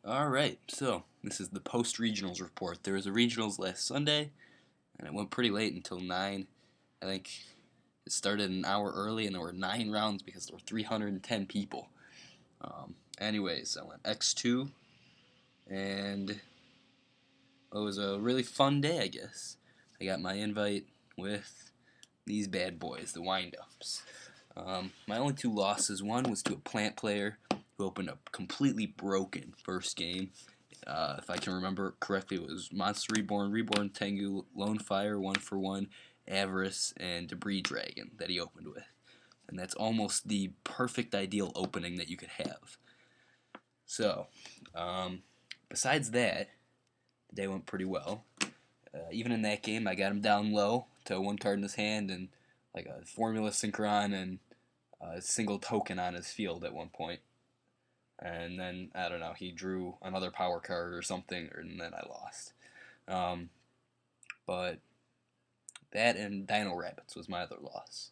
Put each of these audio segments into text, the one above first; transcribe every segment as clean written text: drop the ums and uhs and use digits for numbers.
Alright, so this is the post-regionals report. There was a regionals last Sunday, and it went pretty late until 9. I think it started an hour early, and there were 9 rounds because there were 310 people. Anyways, I went X2, and it was a really fun day, I guess. I got my invite with these bad boys, the wind-ups. My only 2 losses, one was to a plant player who opened a completely broken first game. If I can remember correctly, it was Monster Reborn, Tengu, Lone Fire, 1-for-1, Avarice, and Debris Dragon that he opened with. And that's almost the perfect ideal opening that you could have. So, besides that, the day went pretty well. Even in that game, I got him down low to 1 card in his hand and like a Formula Synchron and a single token on his field at one point. And then, I don't know, he drew another power card or something, and then I lost. But that and Dino Rabbits was my other loss.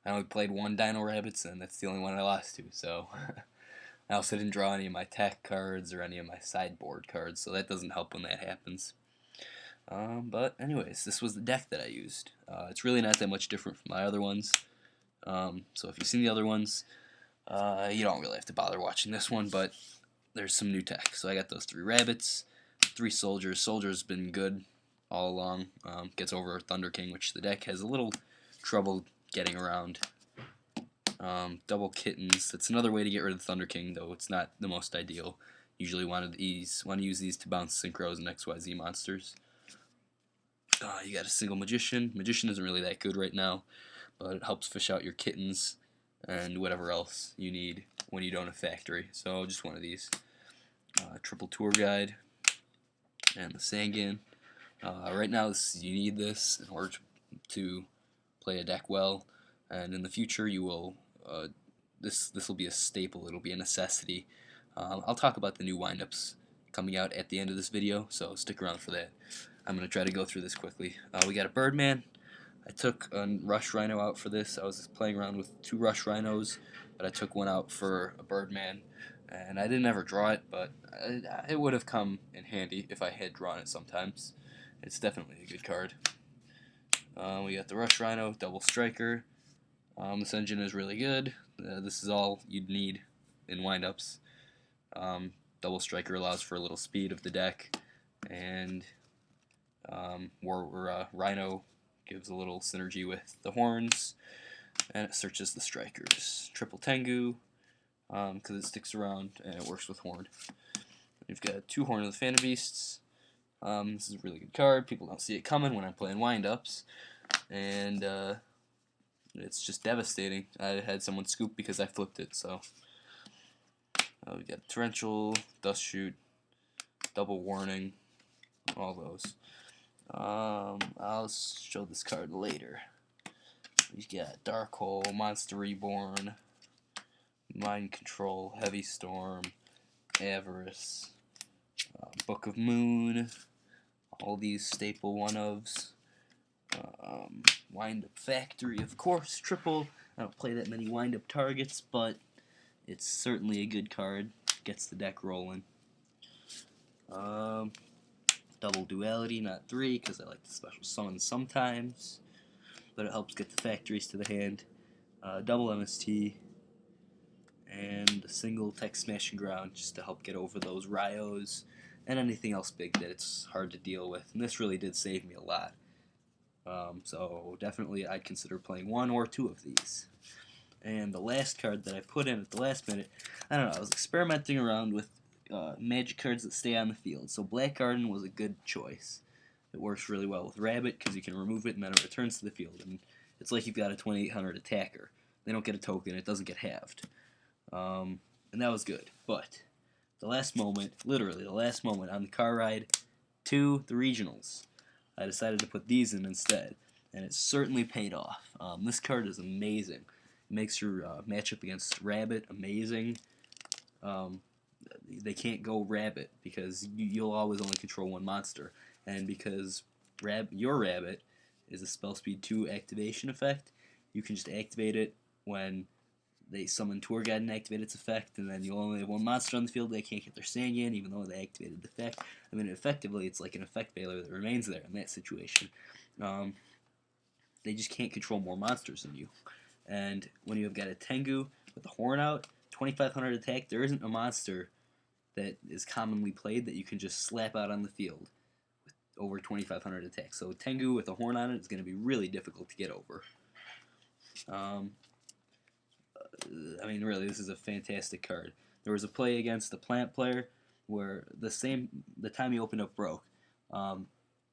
I only played 1 Dino Rabbits, and that's the only one I lost to, so I also didn't draw any of my tech cards or any of my sideboard cards, so that doesn't help when that happens. But anyways, this was the deck that I used. It's really not that much different from my other ones. So if you've seen the other ones, you don't really have to bother watching this one, but there's some new tech. So I got those 3 rabbits, 3 soldiers. Soldiers been good all along. Gets over Thunder King, which the deck has a little trouble getting around. Double kittens. That's another way to get rid of Thunder King, though it's not the most ideal. Usually want to use these to bounce synchros and XYZ monsters. You got a single magician. Magician isn't really that good right now, but it helps fish out your kittens and whatever else you need when you don't have factory. So just one of these. Triple tour guide and the Sangan. Right now you need this in order to play a deck well, and in the future you will this will be a staple. It'll be a necessity. I'll talk about the new windups coming out at the end of this video, so stick around for that. I'm going to try to go through this quickly. We got a Birdman. I took a Rush Rhino out for this. I was playing around with 2 Rush Rhinos, but I took one out for a Birdman, and I didn't ever draw it, but it would have come in handy if I had drawn it sometimes. It's definitely a good card. We got the Rush Rhino, Double Striker. This engine is really good. This is all you'd need in windups. Double Striker allows for a little speed of the deck, and Rhino gives a little synergy with the horns, and it searches the strikers. Triple Tengu, because it sticks around and it works with horn. We've got 2 Horn of the Phantom Beasts. This is a really good card. People don't see it coming when I'm playing windups, and it's just devastating. I had someone scoop because I flipped it, so we got Torrential, Dust Shoot, Double Warning, all those. I'll show this card later. We've got Dark Hole, Monster Reborn, Mind Control, Heavy Storm, Avarice, Book of Moon, all these staple one-ofs. Wind-up Factory, of course, triple. I don't play that many wind-up targets, but it's certainly a good card. Gets the deck rolling. Double Duality, not 3, because I like the special summon sometimes, but it helps get the factories to the hand. Double MST, and a single Tech Smashing Ground just to help get over those Ryos and anything else big that it's hard to deal with. And this really did save me a lot. So definitely I'd consider playing 1 or 2 of these. And the last card that I put in at the last minute, I don't know, I was experimenting around with magic cards that stay on the field. So Black Garden was a good choice. It works really well with Rabbit because you can remove it and then it returns to the field. And it's like you've got a 2800 attacker. They don't get a token, it doesn't get halved. And that was good. But the last moment, literally the last moment on the car ride to the regionals, I decided to put these in instead. And it certainly paid off. This card is amazing. It makes your matchup against Rabbit amazing. They can't go Rabbit because you'll always only control 1 monster. And because your Rabbit is a spell speed 2 activation effect, you can just activate it when they summon Tour Guide and activate its effect, and then you only have one monster on the field. They can't get their Sangin, even though they activated the effect. I mean, effectively, it's like an effect failure that remains there in that situation. They just can't control more monsters than you. And when you have got a Tengu with a horn out, 2500 attack, there isn't a monster that is commonly played that you can just slap out on the field with over 2500 attack. So Tengu with a horn on it is going to be really difficult to get over. I mean, really, this is a fantastic card. There was a play against the plant player where the time he opened up broke.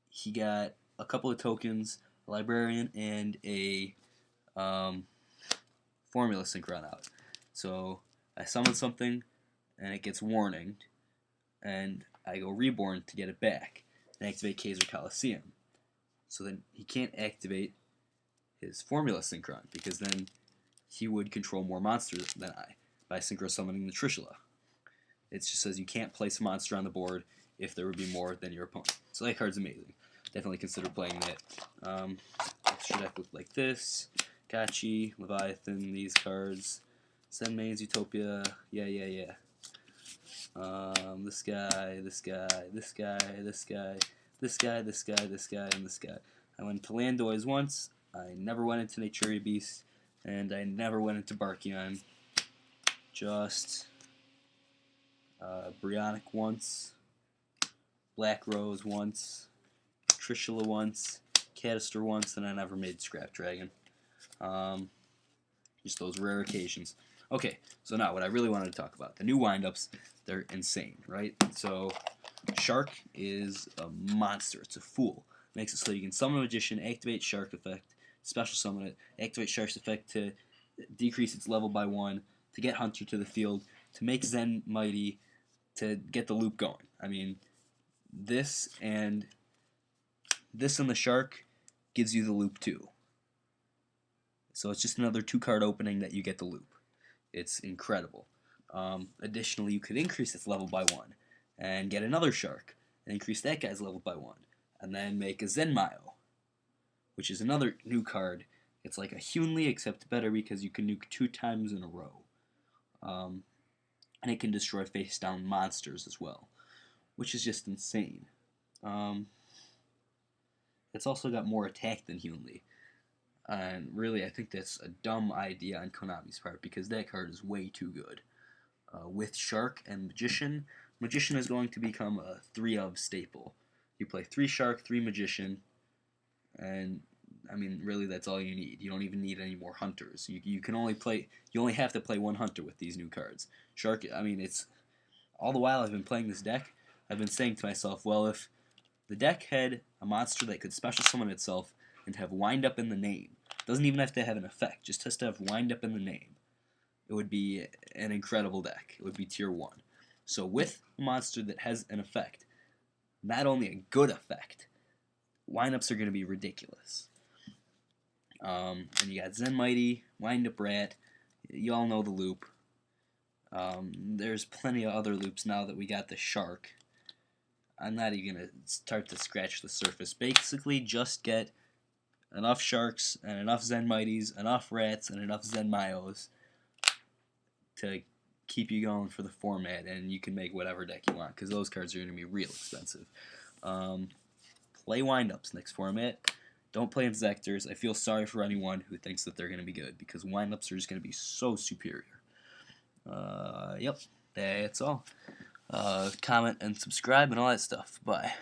He got a couple of tokens, a librarian, and a formula synchron out. So I summon something, and it gets warninged, and I go reborn to get it back and activate Kaiser Coliseum. So then he can't activate his formula synchron because then he would control more monsters than I by synchro summoning the Trishula. It just says you can't place a monster on the board if there would be more than your opponent. So that card's amazing. Definitely consider playing that. Extra deck look like this. Gachi, Leviathan, these cards. Zenmain's Utopia, yeah. This guy, this guy, this guy, this guy, this guy, this guy, this guy, and this guy. I went to Landoys once. I never went into Naturia Beast, and I never went into Barkion. Just Brionic once, Black Rose once, Trishula once, Cataster once, and I never made Scrap Dragon. Just those rare occasions. Okay, so now what I really wanted to talk about. The new windups, they're insane, right? So Shark is a monster. It's a fool. Makes it so you can summon a magician, activate Shark effect, special summon it, activate Shark's effect to decrease its level by 1, to get Hunter to the field, to make Zen mighty, to get the loop going. I mean, this and the Shark gives you the loop too. So it's just another 2-card opening that you get the loop. It's incredible. Additionally, you could increase its level by 1 and get another Shark and increase that guy's level by 1 and then make a Zenmayo, which is another new card. It's like a Hunley except better because you can nuke 2 times in a row. And it can destroy face-down monsters as well, which is just insane. It's also got more attack than Hunley. And really, I think that's a dumb idea on Konami's part because that card is way too good. With Shark and Magician, Magician is going to become a 3-of staple. You play 3 Shark, 3 Magician, and I mean, really, that's all you need. You don't even need any more Hunters. You only have to play 1 Hunter with these new cards. Shark, I mean, it's all the while I've been playing this deck, I've been saying to myself, well, if the deck had a monster that could special summon itself and have wind up in the name, doesn't even have to have an effect, just has to have wind up in the name, it would be an incredible deck. It would be tier 1. So with a monster that has an effect, not only a good effect, wind-ups are going to be ridiculous. And you got Zen Mighty, Wind Up Rat, you all know the loop. There's plenty of other loops now that we got the Shark. I'm not even going to start to scratch the surface. Basically, just get enough Sharks and enough Zen Mighties, enough Rats, and enough Zen Mayos to keep you going for the format, and you can make whatever deck you want, because those cards are going to be real expensive. Play Windups next format. Don't play Insectors. I feel sorry for anyone who thinks that they're going to be good, because Windups are just going to be so superior. Yep, that's all. Comment and subscribe and all that stuff. Bye.